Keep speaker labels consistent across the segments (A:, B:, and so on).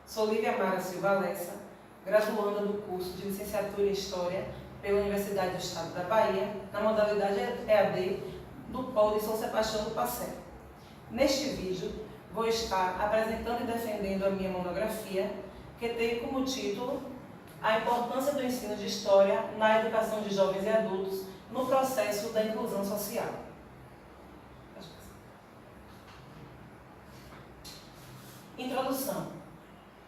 A: Sou Lívia Mara Silva Lessa, graduanda do curso de Licenciatura em História pela Universidade do Estado da Bahia, na modalidade EAD do Polo de São Sebastião do Passé. Neste vídeo, vou estar apresentando e defendendo a minha monografia, que tem como título A importância do ensino de História na educação de jovens e adultos no processo da inclusão social. Introdução.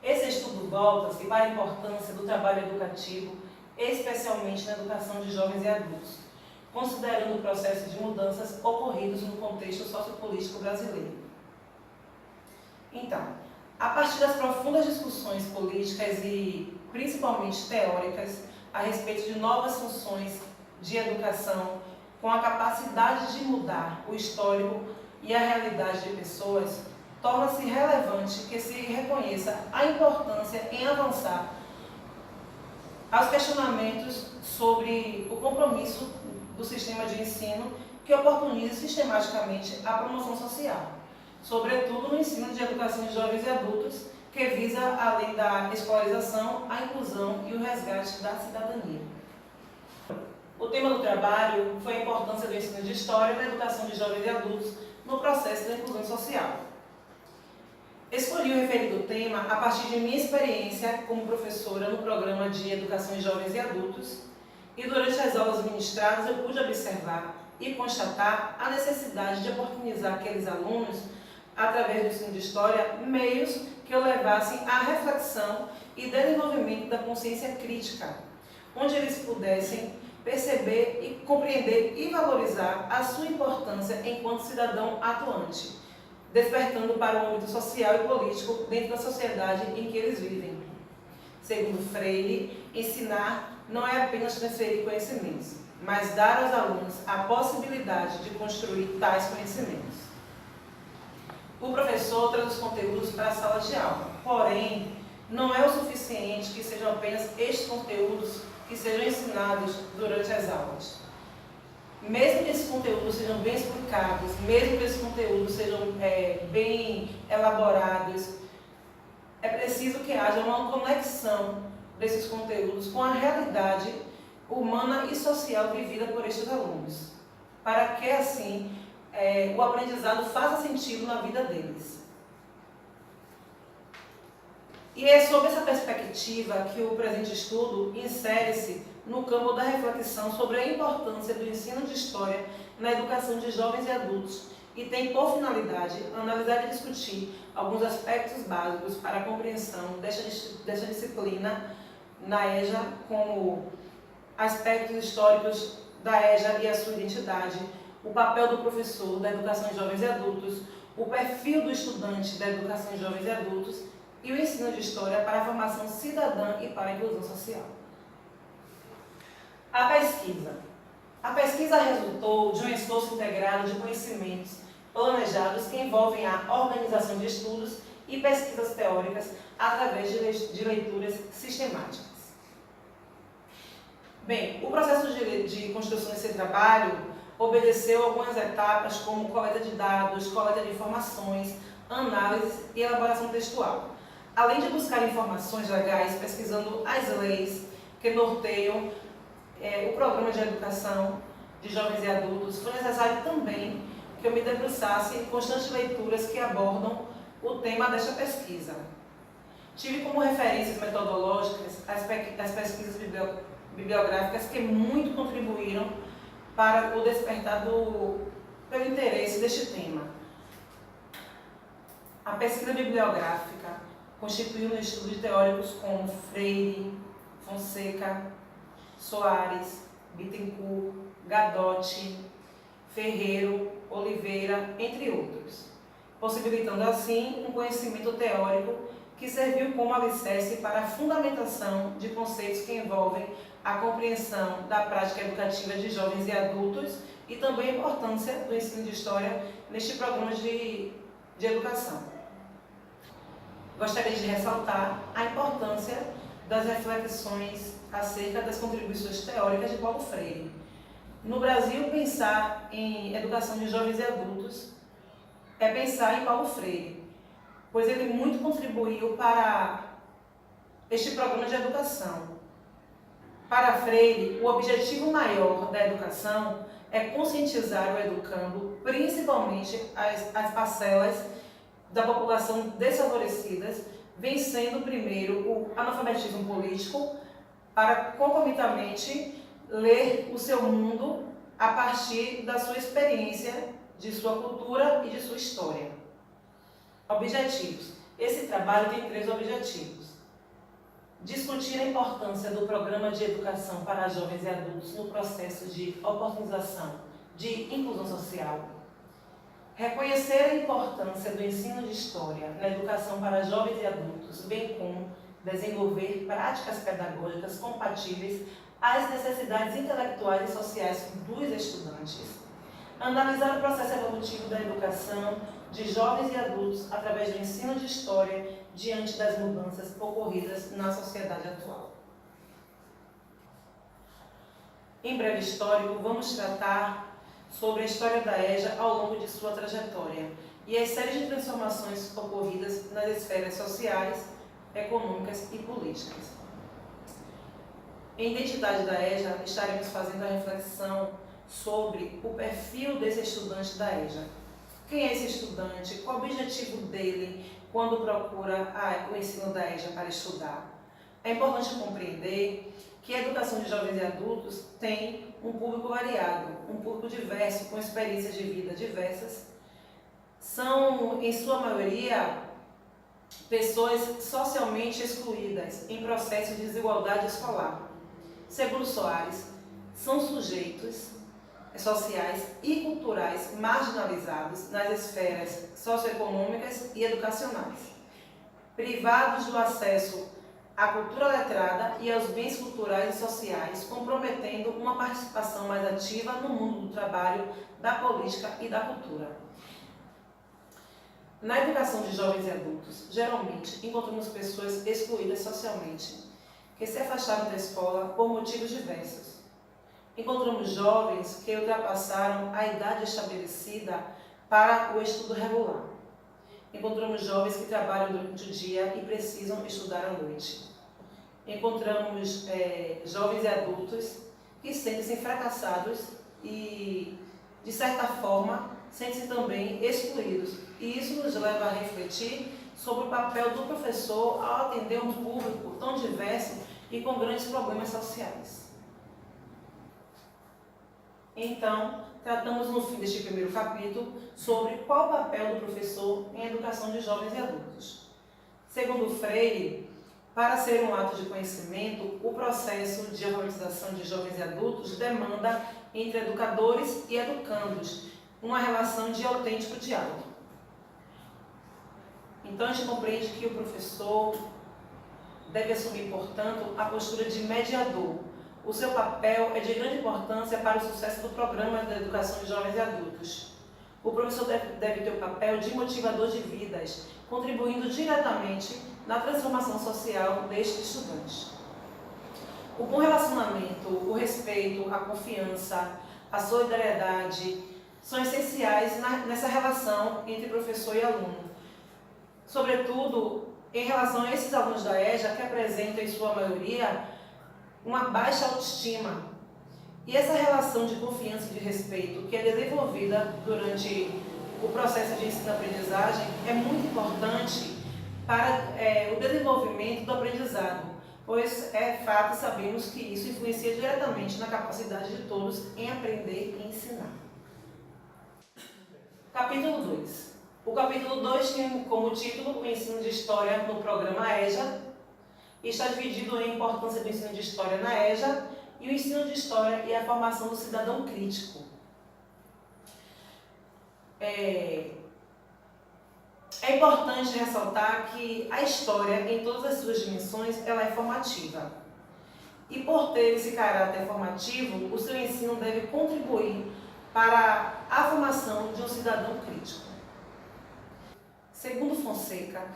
A: Esse estudo volta-se para a importância do trabalho educativo, especialmente na educação de jovens e adultos, considerando o processo de mudanças ocorridos no contexto sociopolítico brasileiro. Então, a partir das profundas discussões políticas e principalmente teóricas a respeito de novas funções de educação, com a capacidade de mudar o histórico e a realidade de pessoas, torna-se relevante que se reconheça a importância em avançar aos questionamentos sobre o compromisso do sistema de ensino que oportunize sistematicamente a promoção social, sobretudo no ensino de educação de jovens e adultos, que visa, além da escolarização, a inclusão e o resgate da cidadania. O tema do trabalho foi a importância do ensino de História na educação de jovens e adultos no processo da inclusão social. Escolhi o referido tema a partir de minha experiência como professora no programa de Educação de Jovens e Adultos, e durante as aulas ministradas eu pude observar e constatar a necessidade de oportunizar aqueles alunos, através do ensino de História, meios que o levassem à reflexão e desenvolvimento da consciência crítica, onde eles pudessem perceber e compreender e valorizar a sua importância enquanto cidadão atuante, despertando para o âmbito social e político dentro da sociedade em que eles vivem. Segundo Freire, ensinar não é apenas transferir conhecimentos, mas dar aos alunos a possibilidade de construir tais conhecimentos. O professor traz os conteúdos para a sala de aula, porém, não é o suficiente que sejam apenas estes conteúdos que sejam ensinados durante as aulas. Mesmo que esses conteúdos sejam bem explicados, mesmo que esses conteúdos sejam bem elaborados, é preciso que haja uma conexão desses conteúdos com a realidade humana e social vivida por estes alunos, para que, assim, o aprendizado faça sentido na vida deles. E é sob essa perspectiva que o presente estudo insere-se no campo da reflexão sobre a importância do ensino de História na educação de jovens e adultos e tem por finalidade analisar e discutir alguns aspectos básicos para a compreensão desta disciplina na EJA, como aspectos históricos da EJA e a sua identidade, o papel do professor da educação de jovens e adultos, o perfil do estudante da educação de jovens e adultos e o ensino de História para a formação cidadã e para a inclusão social. A pesquisa. A pesquisa resultou de um esforço integrado de conhecimentos planejados que envolvem a organização de estudos e pesquisas teóricas através de leituras sistemáticas. Bem, o processo de construção desse trabalho obedeceu algumas etapas como coleta de dados, coleta de informações, análise e elaboração textual. Além de buscar informações legais, pesquisando as leis que norteiam o programa de educação de jovens e adultos, foi necessário também que eu me debruçasse em constantes leituras que abordam o tema desta pesquisa. Tive como referências metodológicas as pesquisas bibliográficas que muito contribuíram para o despertar pelo interesse deste tema. A pesquisa bibliográfica constituiu no estudo de teóricos como Freire, Fonseca, Soares, Bittencourt, Gadotti, Ferreiro, Oliveira, entre outros, possibilitando assim um conhecimento teórico que serviu como alicerce para a fundamentação de conceitos que envolvem a compreensão da prática educativa de jovens e adultos e também a importância do ensino de História neste programa de educação. Gostaria de ressaltar a importância das reflexões acerca das contribuições teóricas de Paulo Freire. No Brasil, pensar em educação de jovens e adultos é pensar em Paulo Freire. pois ele muito contribuiu para este programa de educação. Para Freire, o objetivo maior da educação é conscientizar o educando, principalmente as parcelas da população desfavorecidas, vencendo primeiro o analfabetismo político, para concomitantemente ler o seu mundo a partir da sua experiência, de sua cultura e de sua história. Objetivos. Esse trabalho tem 3 objetivos. Discutir a importância do programa de educação para jovens e adultos no processo de oportunização de inclusão social. Reconhecer a importância do ensino de história na educação para jovens e adultos, bem como desenvolver práticas pedagógicas compatíveis às necessidades intelectuais e sociais dos estudantes. Analisar o processo evolutivo da educação de jovens e adultos através do ensino de história diante das mudanças ocorridas na sociedade atual. Em breve histórico, vamos tratar sobre a história da EJA ao longo de sua trajetória e as séries de transformações ocorridas nas esferas sociais, econômicas e políticas. Em Identidade da EJA, estaremos fazendo a reflexão sobre o perfil desse estudante da EJA. Quem é esse estudante? Qual o objetivo dele quando procura o ensino da EJA para estudar? É importante compreender que a educação de jovens e adultos tem um público variado, um público diverso, com experiências de vida diversas. São, em sua maioria, pessoas socialmente excluídas em processo de desigualdade escolar. Segundo Soares, são sujeitos sociais e culturais marginalizados nas esferas socioeconômicas e educacionais, privados do acesso à cultura letrada e aos bens culturais e sociais, comprometendo uma participação mais ativa no mundo do trabalho, da política e da cultura. Na educação de jovens e adultos, geralmente encontramos pessoas excluídas socialmente, que se afastaram da escola por motivos diversos. Encontramos jovens que ultrapassaram a idade estabelecida para o estudo regular. Encontramos jovens que trabalham durante o dia e precisam estudar à noite. Encontramos jovens e adultos que sentem-se fracassados e, de certa forma, sentem-se também excluídos. E isso nos leva a refletir sobre o papel do professor ao atender um público tão diverso e com grandes problemas sociais. Então, tratamos no fim deste primeiro capítulo sobre qual o papel do professor em educação de jovens e adultos. Segundo Freire, para ser um ato de conhecimento, o processo de alfabetização de jovens e adultos demanda, entre educadores e educandos, uma relação de autêntico diálogo. Então, a gente compreende que o professor deve assumir, portanto, a postura de mediador. O seu papel é de grande importância para o sucesso do programa de educação de jovens e adultos. O professor deve ter o papel de motivador de vidas, contribuindo diretamente na transformação social deste estudante. O bom relacionamento, o respeito, a confiança, a solidariedade são essenciais nessa relação entre professor e aluno. Sobretudo, em relação a esses alunos da EJA que apresentam, em sua maioria, uma baixa autoestima. E essa relação de confiança e de respeito que é desenvolvida durante o processo de ensino-aprendizagem é muito importante para o desenvolvimento do aprendizado, pois é fato e sabemos que isso influencia diretamente na capacidade de todos em aprender e ensinar. Capítulo 2. O capítulo 2 tem como título o ensino de história no programa EJA e está dividido em importância do ensino de história na EJA e o ensino de história e a formação do cidadão crítico. É importante ressaltar que a história, em todas as suas dimensões, ela é formativa. E por ter esse caráter formativo, o seu ensino deve contribuir para a formação de um cidadão crítico. Segundo Fonseca,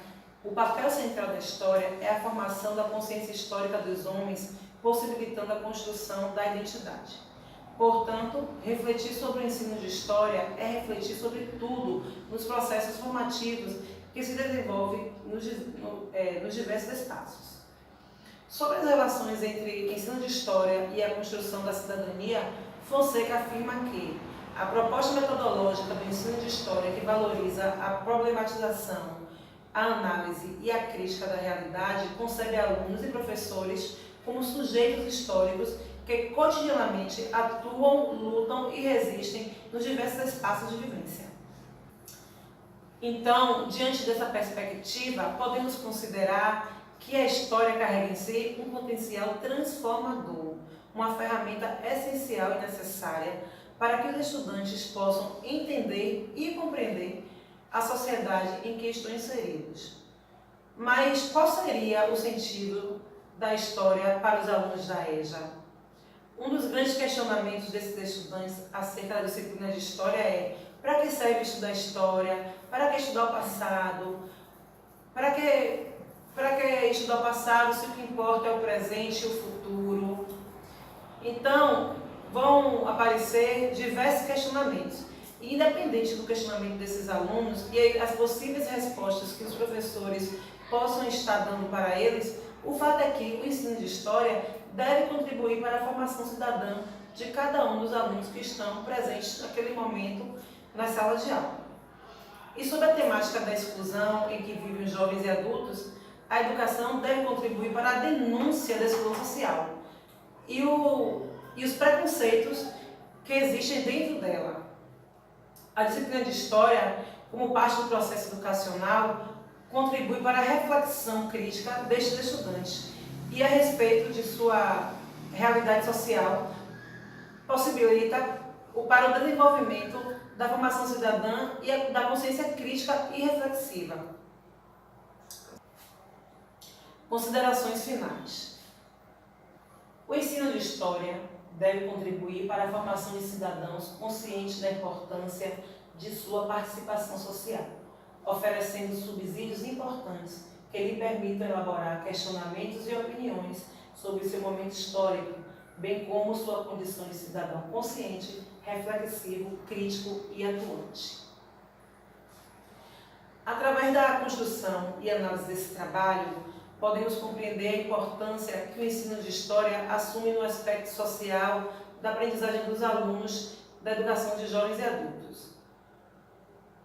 A: o papel central da história é a formação da consciência histórica dos homens, possibilitando a construção da identidade. Portanto, refletir sobre o ensino de história é refletir sobre tudo nos processos formativos que se desenvolve nos diversos espaços. Sobre as relações entre ensino de história e a construção da cidadania, Fonseca afirma que a proposta metodológica do ensino de história, que valoriza a problematização, a análise e a crítica da realidade, concebe alunos e professores como sujeitos históricos que cotidianamente atuam, lutam e resistem nos diversos espaços de vivência. Então, diante dessa perspectiva, podemos considerar que a história carrega em si um potencial transformador, uma ferramenta essencial e necessária para que os estudantes possam entender e compreender a sociedade em que estão inseridos. Mas qual seria o sentido da história para os alunos da EJA? Um dos grandes questionamentos desses estudantes acerca da disciplina de história é: para que serve estudar história? Para que estudar o passado? Para que estudar o passado se o que importa é o presente e o futuro? Então, vão aparecer diversos questionamentos. E, independente do questionamento desses alunos e as possíveis respostas que os professores possam estar dando para eles, o fato é que o ensino de história deve contribuir para a formação cidadã de cada um dos alunos que estão presentes naquele momento nas salas de aula. E sobre a temática da exclusão em que vivem os jovens e adultos, a educação deve contribuir para a denúncia da exclusão social e os preconceitos que existem dentro dela. A disciplina de História, como parte do processo educacional, contribui para a reflexão crítica destes estudantes e a respeito de sua realidade social, possibilita para o desenvolvimento da formação cidadã e da consciência crítica e reflexiva. Considerações finais. O ensino de História deve contribuir para a formação de cidadãos conscientes da importância de sua participação social, oferecendo subsídios importantes que lhe permitam elaborar questionamentos e opiniões sobre seu momento histórico, bem como sua condição de cidadão consciente, reflexivo, crítico e atuante. Através da construção e análise desse trabalho, podemos compreender a importância que o ensino de História assume no aspecto social da aprendizagem dos alunos da educação de jovens e adultos.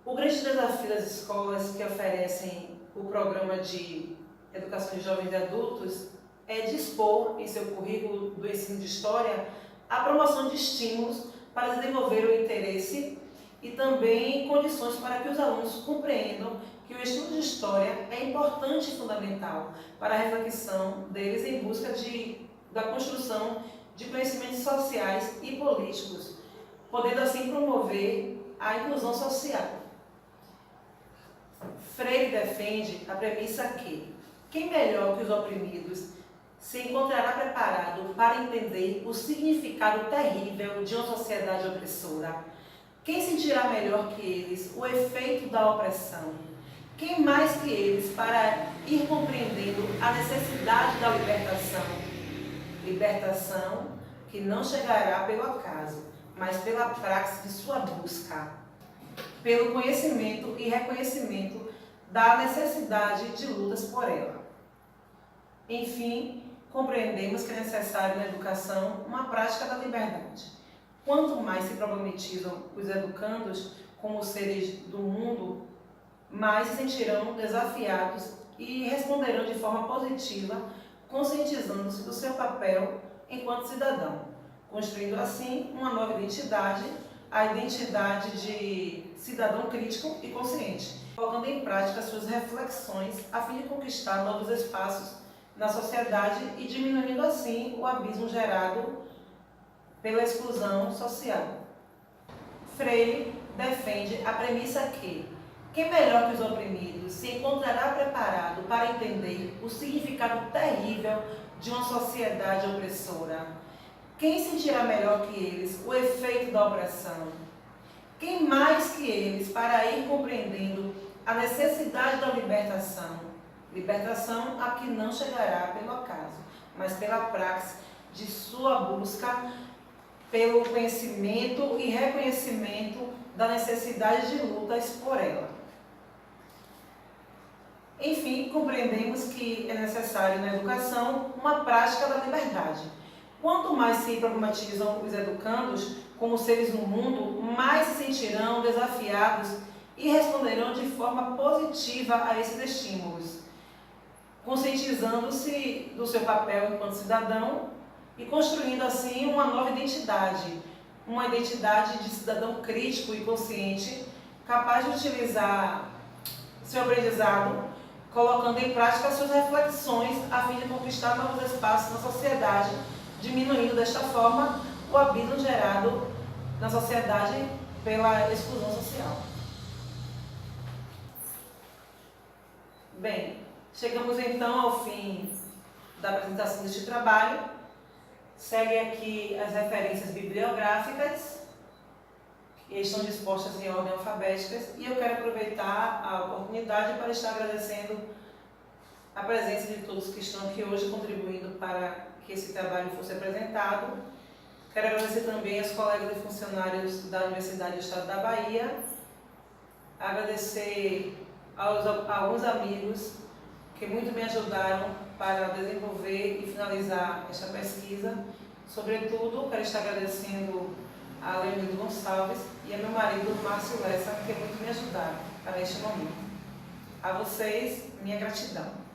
A: O grande desafio das escolas que oferecem o programa de educação de jovens e adultos é dispor em seu currículo do ensino de História a promoção de estímulos para desenvolver o interesse e também condições para que os alunos compreendam que o estudo de História é importante e fundamental para a reflexão deles em busca da construção de conhecimentos sociais e políticos, podendo assim promover a inclusão social. Freire defende a premissa que quem melhor que os oprimidos se encontrará preparado para entender o significado terrível de uma sociedade opressora? Quem sentirá melhor que eles o efeito da opressão? Quem mais que eles para ir compreendendo a necessidade da libertação? Libertação que não chegará pelo acaso, mas pela praxe de sua busca, pelo conhecimento e reconhecimento da necessidade de lutas por ela. Enfim, compreendemos que é necessário na educação uma prática da liberdade. Quanto mais se problematizam os educandos como seres do mundo, mais se sentirão desafiados e responderão de forma positiva, conscientizando-se do seu papel enquanto cidadão, construindo assim uma nova identidade, a identidade de cidadão crítico e consciente, colocando em prática suas reflexões a fim de conquistar novos espaços na sociedade e diminuindo assim o abismo gerado pela exclusão social. Freire defende a premissa que quem melhor que os oprimidos se encontrará preparado para entender o significado terrível de uma sociedade opressora? Quem sentirá melhor que eles o efeito da opressão? Quem mais que eles para ir compreendendo a necessidade da libertação? Libertação a que não chegará pelo acaso, mas pela praxe de sua busca pelo conhecimento e reconhecimento da necessidade de lutas por ela. Enfim, compreendemos que é necessário na educação uma prática da liberdade. Quanto mais se problematizam os educandos como seres no mundo, mais se sentirão desafiados e responderão de forma positiva a esses estímulos, conscientizando-se do seu papel enquanto cidadão e construindo assim uma nova identidade, uma identidade de cidadão crítico e consciente, capaz de utilizar seu aprendizado, colocando em prática suas reflexões a fim de conquistar novos espaços na sociedade, diminuindo desta forma o abismo gerado na sociedade pela exclusão social. Bem, chegamos então ao fim da apresentação deste trabalho. Segue aqui as referências bibliográficas, que estão dispostas em ordem alfabética, e eu quero aproveitar a oportunidade para estar agradecendo a presença de todos que estão aqui hoje, contribuindo para que esse trabalho fosse apresentado. Quero agradecer também aos colegas e funcionários da Universidade do Estado da Bahia, agradecer a alguns amigos que muito me ajudaram para desenvolver e finalizar esta pesquisa. Sobretudo, quero estar agradecendo a Leonildo Gonçalves e a meu marido, Márcio Lessa, que muito me ajudaram para este momento. A vocês, minha gratidão.